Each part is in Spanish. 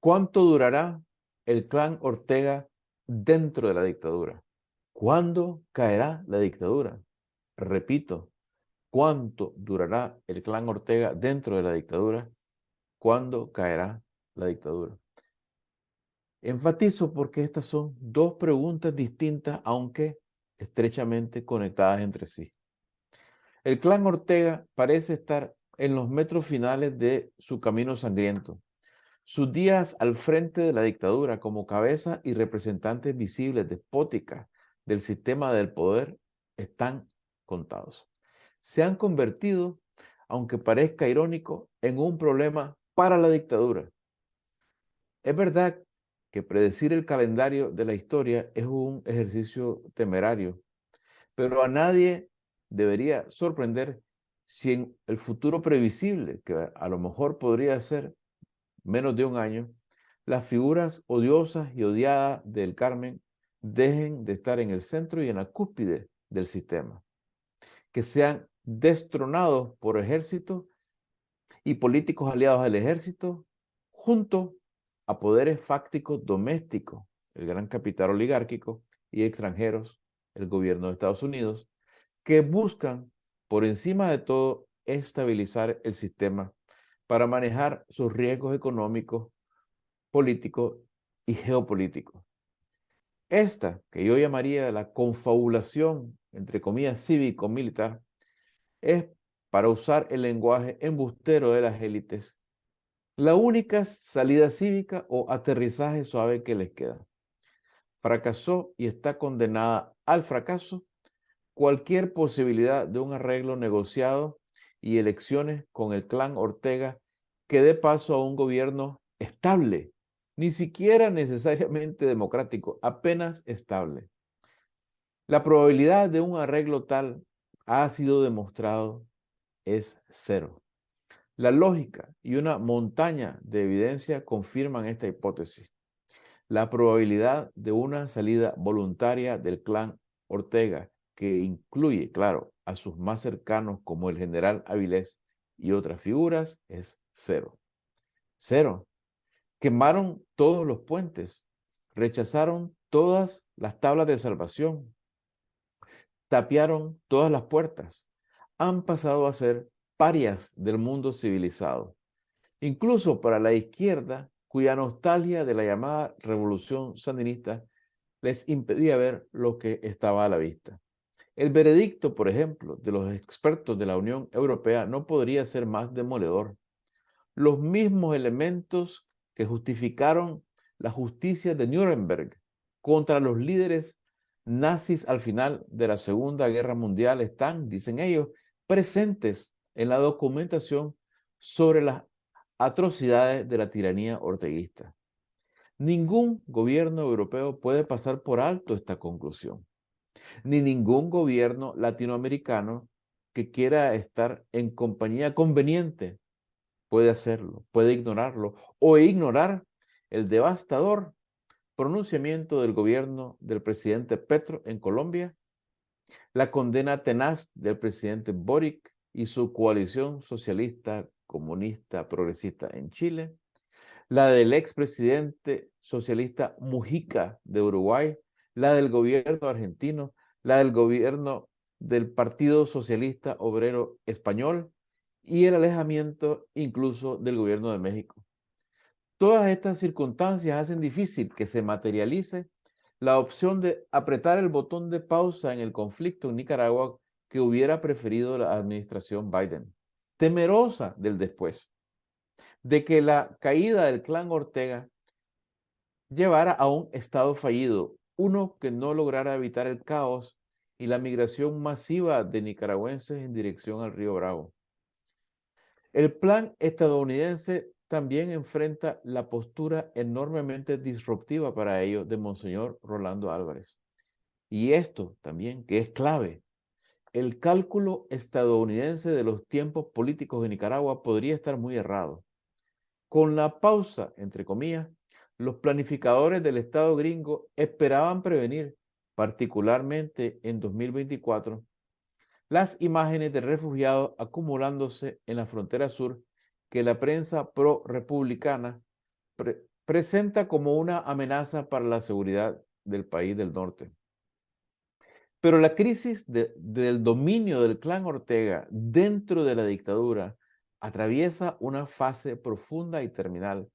¿Cuánto durará el clan Ortega dentro de la dictadura? ¿Cuándo caerá la dictadura? Repito, ¿cuánto durará el clan Ortega dentro de la dictadura? ¿Cuándo caerá la dictadura? Enfatizo porque estas son dos preguntas distintas, aunque estrechamente conectadas entre sí. El clan Ortega parece estar en los metros finales de su camino sangriento. Sus días al frente de la dictadura como cabeza y representantes visibles despóticas del sistema del poder están contados. Se han convertido, aunque parezca irónico, en un problema para la dictadura. Es verdad que predecir el calendario de la historia es un ejercicio temerario, pero a nadie debería sorprender si en el futuro previsible, que a lo mejor podría ser menos de un año, las figuras odiosas y odiadas del Carmen dejen de estar en el centro y en la cúspide del sistema, que sean destronados por ejércitos y políticos aliados al ejército, junto a poderes fácticos domésticos, el gran capital oligárquico, y extranjeros, el gobierno de Estados Unidos, que buscan, por encima de todo, estabilizar el sistema para manejar sus riesgos económicos, políticos y geopolíticos. Esta, que yo llamaría la confabulación, entre comillas, cívico-militar, es, para usar el lenguaje embustero de las élites, la única salida cívica o aterrizaje suave que les queda. Fracasó y está condenada al fracaso cualquier posibilidad de un arreglo negociado y elecciones con el clan Ortega que dé paso a un gobierno estable, ni siquiera necesariamente democrático, apenas estable. La probabilidad de un arreglo tal ha sido demostrado es cero. La lógica y una montaña de evidencia confirman esta hipótesis. La probabilidad de una salida voluntaria del clan Ortega, que incluye, claro, a sus más cercanos como el general Avilés y otras figuras, es cero. Cero. Quemaron todos los puentes, rechazaron todas las tablas de salvación, tapiaron todas las puertas, han pasado a ser parias del mundo civilizado. Incluso para la izquierda, cuya nostalgia de la llamada revolución sandinista les impedía ver lo que estaba a la vista. El veredicto, por ejemplo, de los expertos de la Unión Europea no podría ser más demoledor. Los mismos elementos que justificaron la justicia de Nuremberg contra los líderes nazis al final de la Segunda Guerra Mundial están, dicen ellos, presentes en la documentación sobre las atrocidades de la tiranía orteguista. Ningún gobierno europeo puede pasar por alto esta conclusión, ni ningún gobierno latinoamericano que quiera estar en compañía conveniente puede hacerlo, puede ignorarlo o ignorar el devastador pronunciamiento del gobierno del presidente Petro en Colombia, la condena tenaz del presidente Boric y su coalición socialista, comunista, progresista en Chile, la del expresidente socialista Mujica de Uruguay, la del gobierno argentino, la del gobierno del Partido Socialista Obrero Español y el alejamiento incluso del gobierno de México. Todas estas circunstancias hacen difícil que se materialice la opción de apretar el botón de pausa en el conflicto en Nicaragua que hubiera preferido la administración Biden, temerosa del después, de que la caída del clan Ortega llevara a un estado fallido, uno que no lograra evitar el caos y la migración masiva de nicaragüenses en dirección al río Bravo. El plan estadounidense también enfrenta la postura enormemente disruptiva para ello de Monseñor Rolando Álvarez. Y esto también, que es clave, el cálculo estadounidense de los tiempos políticos de Nicaragua podría estar muy errado. Con la pausa, entre comillas, los planificadores del Estado gringo esperaban prevenir, particularmente en 2024, las imágenes de refugiados acumulándose en la frontera sur que la prensa pro-republicana presenta como una amenaza para la seguridad del país del norte. Pero la crisis del dominio del clan Ortega dentro de la dictadura atraviesa una fase profunda y terminal,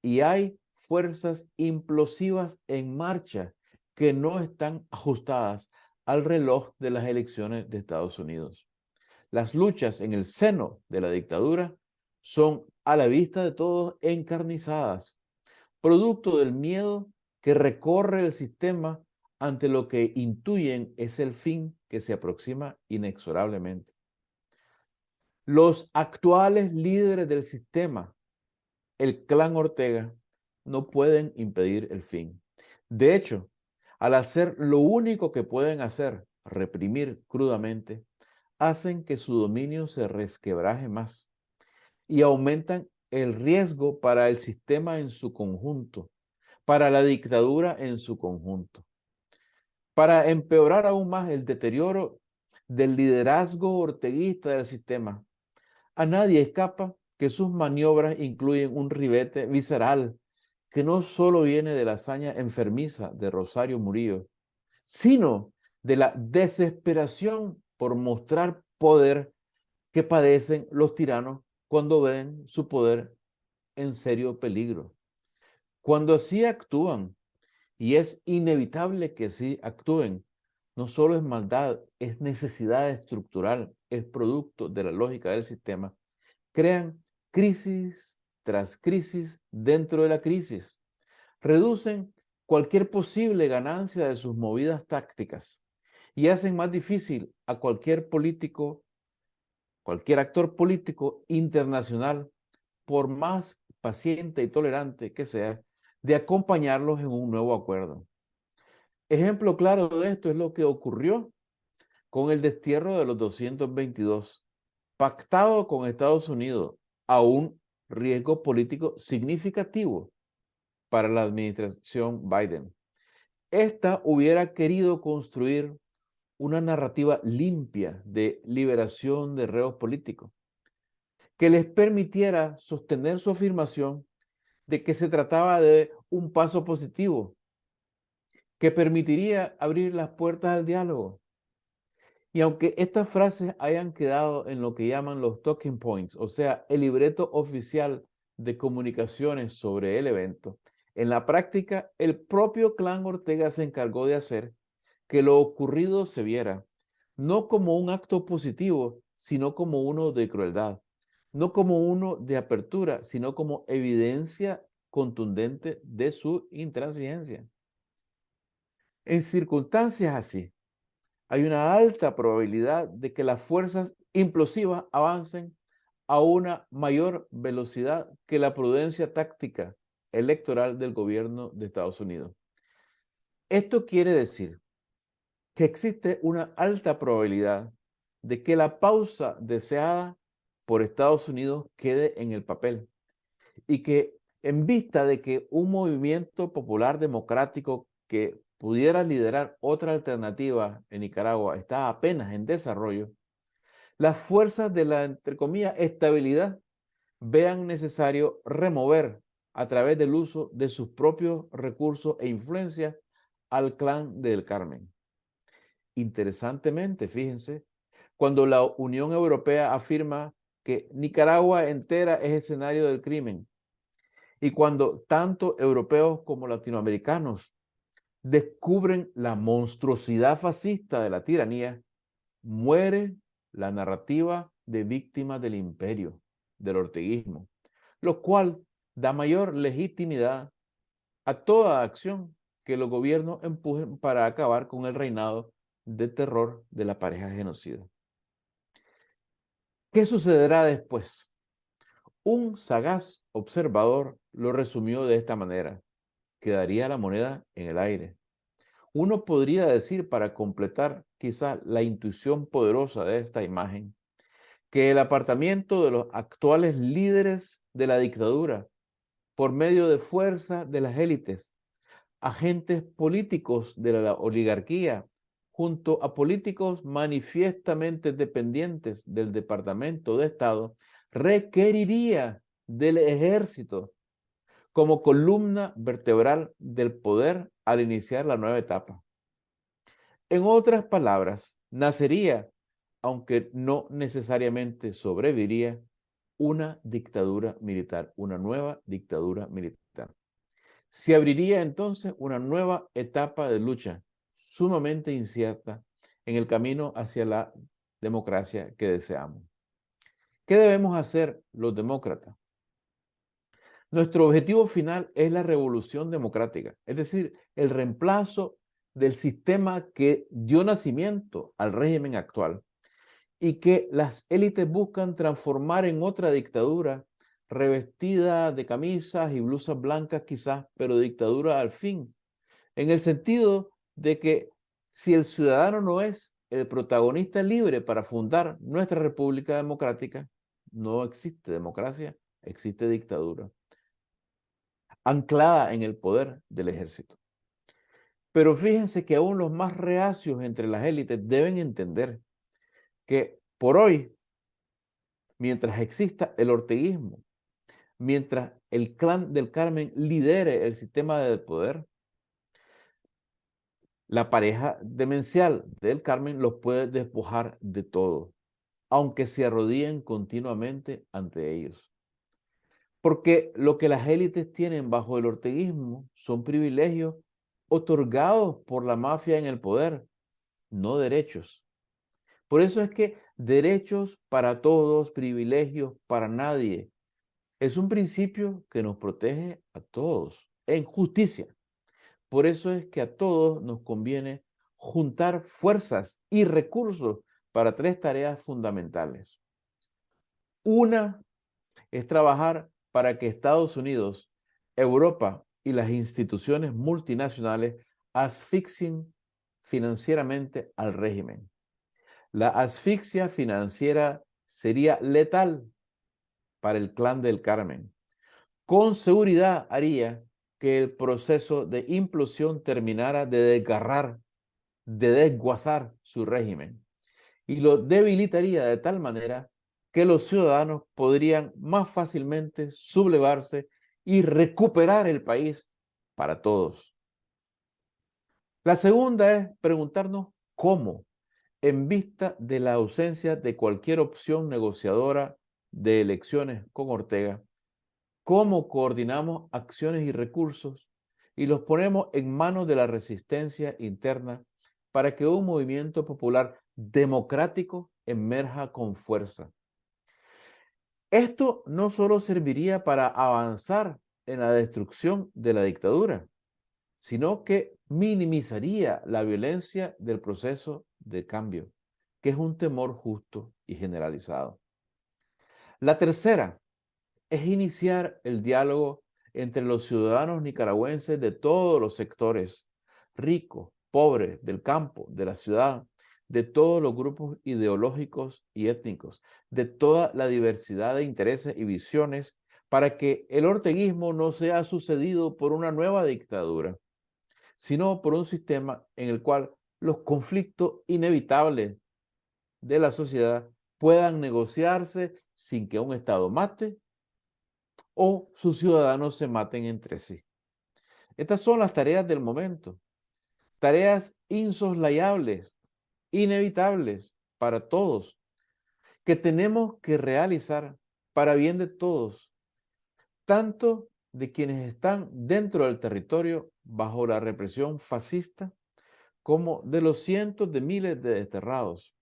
y hay fuerzas implosivas en marcha que no están ajustadas al reloj de las elecciones de Estados Unidos. Las luchas en el seno de la dictadura son a la vista de todos encarnizadas, producto del miedo que recorre el sistema ante lo que intuyen es el fin que se aproxima inexorablemente. Los actuales líderes del sistema, el clan Ortega, no pueden impedir el fin. De hecho, al hacer lo único que pueden hacer, reprimir crudamente, hacen que su dominio se resquebraje más y aumentan el riesgo para el sistema en su conjunto, para la dictadura en su conjunto. Para empeorar aún más el deterioro del liderazgo orteguista del sistema, a nadie escapa que sus maniobras incluyen un ribete visceral que no solo viene de la hazaña enfermiza de Rosario Murillo, sino de la desesperación por mostrar poder que padecen los tiranos cuando ven su poder en serio peligro. Cuando así actúan, y es inevitable que así actúen, no solo es maldad, es necesidad estructural, es producto de la lógica del sistema, crean crisis tras crisis dentro de la crisis, reducen cualquier posible ganancia de sus movidas tácticas y hacen más difícil a cualquier político, cualquier actor político internacional, por más paciente y tolerante que sea, de acompañarlos en un nuevo acuerdo. Ejemplo claro de esto es lo que ocurrió con el destierro de los 222, pactado con Estados Unidos a un riesgo político significativo para la administración Biden. Esta hubiera querido construir una narrativa limpia de liberación de reos políticos que les permitiera sostener su afirmación de que se trataba de un paso positivo que permitiría abrir las puertas al diálogo. Y aunque estas frases hayan quedado en lo que llaman los talking points, o sea, el libreto oficial de comunicaciones sobre el evento, en la práctica el propio clan Ortega se encargó de hacer que lo ocurrido se viera no como un acto positivo, sino como uno de crueldad, no como uno de apertura, sino como evidencia contundente de su intransigencia. En circunstancias así, hay una alta probabilidad de que las fuerzas implosivas avancen a una mayor velocidad que la prudencia táctica electoral del gobierno de Estados Unidos. Esto quiere decir que existe una alta probabilidad de que la pausa deseada por Estados Unidos quede en el papel y que en vista de que un movimiento popular democrático que pudiera liderar otra alternativa en Nicaragua está apenas en desarrollo, las fuerzas de la, entre comillas, estabilidad vean necesario remover a través del uso de sus propios recursos e influencias al clan del Carmen. Interesantemente, fíjense, cuando la Unión Europea afirma que Nicaragua entera es escenario del crimen, y cuando tanto europeos como latinoamericanos descubren la monstruosidad fascista de la tiranía, muere la narrativa de víctimas del imperio, del orteguismo, lo cual da mayor legitimidad a toda acción que los gobiernos empujen para acabar con el reinado de terror de la pareja genocida. ¿Qué sucederá después? Un sagaz observador lo resumió de esta manera: quedaría la moneda en el aire. Uno podría decir, para completar quizá la intuición poderosa de esta imagen, que el apartamiento de los actuales líderes de la dictadura, por medio de fuerza de las élites, agentes políticos de la oligarquía, junto a políticos manifiestamente dependientes del Departamento de Estado, requeriría del ejército como columna vertebral del poder al iniciar la nueva etapa. En otras palabras, nacería, aunque no necesariamente sobreviviría, una dictadura militar, una nueva dictadura militar. Se abriría entonces una nueva etapa de lucha sumamente incierta en el camino hacia la democracia que deseamos. ¿Qué debemos hacer los demócratas? Nuestro objetivo final es la revolución democrática, es decir, el reemplazo del sistema que dio nacimiento al régimen actual y que las élites buscan transformar en otra dictadura revestida de camisas y blusas blancas quizás, pero dictadura al fin, en el sentido de que si el ciudadano no es el protagonista libre para fundar nuestra república democrática, no existe democracia, existe dictadura, anclada en el poder del ejército. Pero fíjense que aún los más reacios entre las élites deben entender que por hoy, mientras exista el orteguismo, mientras el clan del Carmen lidere el sistema de poder, la pareja demencial del Carmen los puede despojar de todo, aunque se arrodillen continuamente ante ellos. Porque lo que las élites tienen bajo el orteguismo son privilegios otorgados por la mafia en el poder, no derechos. Por eso es que derechos para todos, privilegios para nadie, es un principio que nos protege a todos en justicia. Por eso es que a todos nos conviene juntar fuerzas y recursos para tres tareas fundamentales. Una es trabajar para que Estados Unidos, Europa y las instituciones multinacionales asfixien financieramente al régimen. La asfixia financiera sería letal para el clan del Carmen. Con seguridad haría que el proceso de implosión terminara de desgarrar, de desguazar su régimen y lo debilitaría de tal manera que los ciudadanos podrían más fácilmente sublevarse y recuperar el país para todos. La segunda es preguntarnos cómo, en vista de la ausencia de cualquier opción negociadora de elecciones con Ortega, cómo coordinamos acciones y recursos y los ponemos en manos de la resistencia interna para que un movimiento popular democrático emerja con fuerza. Esto no solo serviría para avanzar en la destrucción de la dictadura, sino que minimizaría la violencia del proceso de cambio, que es un temor justo y generalizado. La tercera es iniciar el diálogo entre los ciudadanos nicaragüenses de todos los sectores, ricos, pobres, del campo, de la ciudad, de todos los grupos ideológicos y étnicos, de toda la diversidad de intereses y visiones, para que el orteguismo no sea sucedido por una nueva dictadura, sino por un sistema en el cual los conflictos inevitables de la sociedad puedan negociarse sin que un Estado mate o sus ciudadanos se maten entre sí. Estas son las tareas del momento, tareas insoslayables, inevitables para todos, que tenemos que realizar para bien de todos, tanto de quienes están dentro del territorio bajo la represión fascista, como de los cientos de miles de desterrados,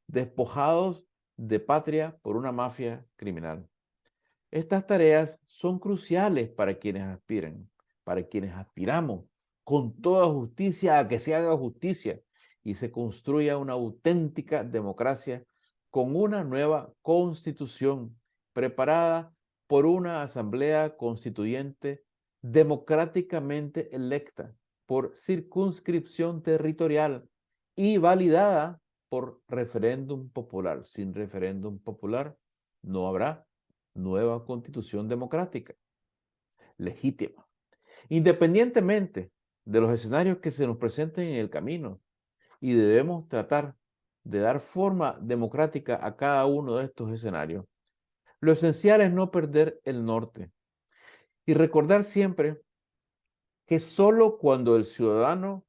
despojados de patria por una mafia criminal. Estas tareas son cruciales para quienes aspiran, para quienes aspiramos con toda justicia a que se haga justicia y se construya una auténtica democracia con una nueva constitución preparada por una asamblea constituyente democráticamente electa por circunscripción territorial y validada por referéndum popular. Sin referéndum popular no habrá nueva constitución democrática, legítima, independientemente de los escenarios que se nos presenten en el camino. Y debemos tratar de dar forma democrática a cada uno de estos escenarios. Lo esencial es no perder el norte Y recordar siempre que solo cuando el ciudadano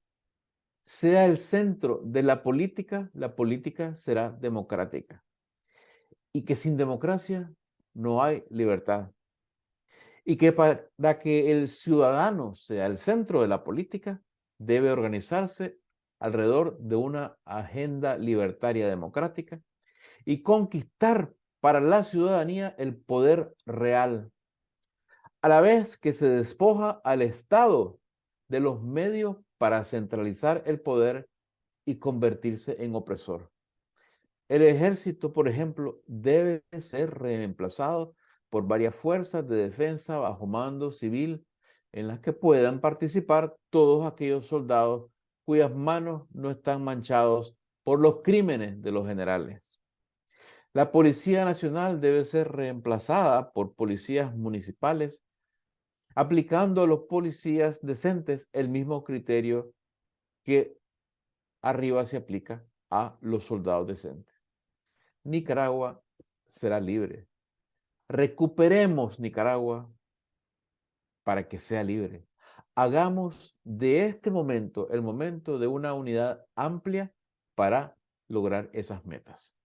sea el centro de la política será democrática. Y que sin democracia no hay libertad. Y que para que el ciudadano sea el centro de la política, debe organizarse alrededor de una agenda libertaria democrática y conquistar para la ciudadanía el poder real, a la vez que se despoja al Estado de los medios para centralizar el poder y convertirse en opresor. El ejército, por ejemplo, debe ser reemplazado por varias fuerzas de defensa bajo mando civil en las que puedan participar todos aquellos soldados cuyas manos no están manchados por los crímenes de los generales. La Policía Nacional debe ser reemplazada por policías municipales, aplicando a los policías decentes el mismo criterio que arriba se aplica a los soldados decentes. Nicaragua será libre. Recuperemos Nicaragua para que sea libre. Hagamos de este momento el momento de una unidad amplia para lograr esas metas.